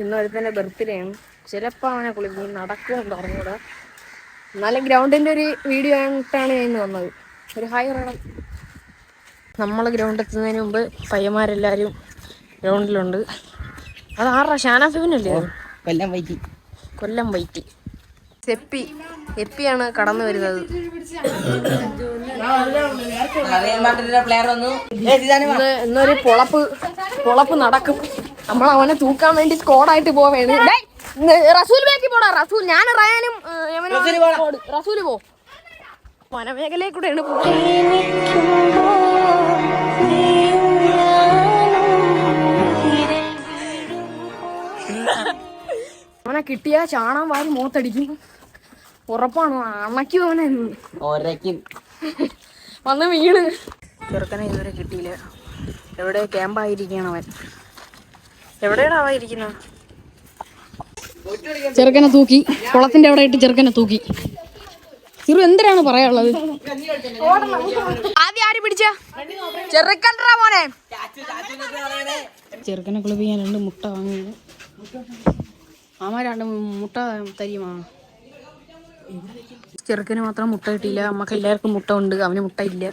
ഇന്ന് ഒരുത്തൻ്റെ ബർത്ത്ഡേ ആണ്. ചിലപ്പോൾ അവനെ കുളിക്കും, നടക്കുമെന്ന് പറഞ്ഞൂടാ. എന്നാലും ഗ്രൗണ്ടിൻ്റെ ഒരു വീഡിയോ ആയിട്ടാണ് ഞാൻ ഇന്ന് വന്നത്. ഒരു ഹായ് പറയണം. നമ്മൾ ഗ്രൗണ്ടിൽ എത്തുന്നതിന് മുമ്പ് പയ്യന്മാരെല്ലാവരും ഗ്രൗണ്ടിലുണ്ട്. അത് ആറാ ഷാനാഫിനല്ലേ? കൊല്ലം വൈറ്റി എപ്പിയാണ് കടന്നു വരുന്നത്. ഇന്നൊരു പൊളപ്പ് നടക്കും. നമ്മൾ അവനെ തൂക്കാൻ വേണ്ടി സ്ക്വാഡായിട്ട് പോവേണ്. റസൂൽ ബാക്കി പോടാ. റസൂൽ ഞാൻ റയാനും റസൂല് പോ. വനമേഖലയിൽ കൂടെയാണ് അവനെ കിട്ടിയ ചാണാൻ വാരി മോത്തടിക്കും. ഉറപ്പാണ്. അണയ്ക്കും അവനെ വന്ന് വീണ്. ചെറുക്കനെ ഇതുവരെ കിട്ടിയില്ല. എവിടെ ക്യാമ്പായിരിക്കണം അവൻ. എവിടെയാണ് അവൻ ഇരിക്കുന്നത്? ചെറുക്കനെ തൂക്കി, കുളത്തിന്റെ അവിടെ ഇട്ട് ചെറുക്കനെ തൂക്കി. ചെറു എന്തിനാണ് പറയാനുള്ളത്? ആദ്യം ആര് പിടിച്ച ചെറുക്കണ്ടാ മോനെ? ചെറുക്കനെ കുളിപ്പിക്കാൻ 2 മുട്ട വാങ്ങുന്നു. അമ്മ 2 മുട്ട തരിയുമാ. ചെറുക്കന് മാത്രം മുട്ട കിട്ടിയില്ല. അമ്മക്ക് എല്ലാവർക്കും മുട്ട ഉണ്ട്, അവന് മുട്ട ഇല്ല.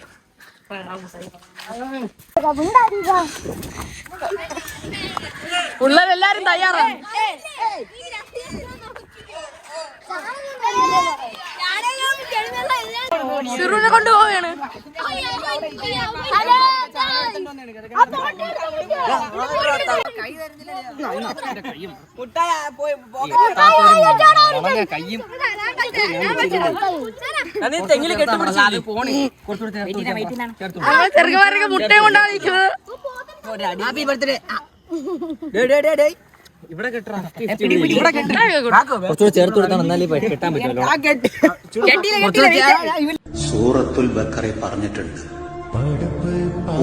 പിള്ളേരെല്ലാരും തയ്യാറാണ്. സിറുവിനെ കൊണ്ടുപോവുകയാണ്. ചെറുക്കന്മാരൊക്കെ മുട്ടയെ കൊണ്ടാണ് ഇരിക്കുന്നത്. സൂറത്തുൽ ബഖറയിൽ പറഞ്ഞിട്ടുണ്ട്,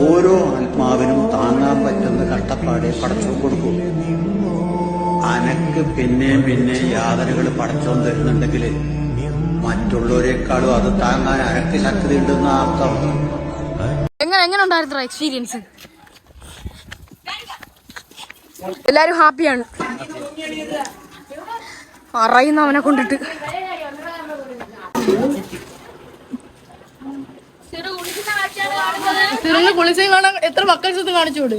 ഓരോ ആത്മാവിനും താങ്ങാൻ പറ്റുന്ന കഷ്ടപ്പാടെ പടച്ചോൻ കൊടുക്കും. അനക്ക് പിന്നെയും യാതനകൾ പടച്ചോൻ തരുന്നുണ്ടെങ്കിൽ മറ്റുള്ളവരെക്കാളും അത് താങ്ങാൻ അനക്ക് ശക്തി ഉണ്ടെന്ന അർത്ഥം. എങ്ങനെ ഉണ്ടായിരുന്നു എക്സ്പീരിയൻസ്? എല്ലാരും ഹാപ്പിയാണ്. അറിയുന്ന അവനെ കൊണ്ടിട്ട് സിറിന് കുളിച്ചും കാണാൻ എത്ര മക്കൾസ് കാണിച്ചോട്.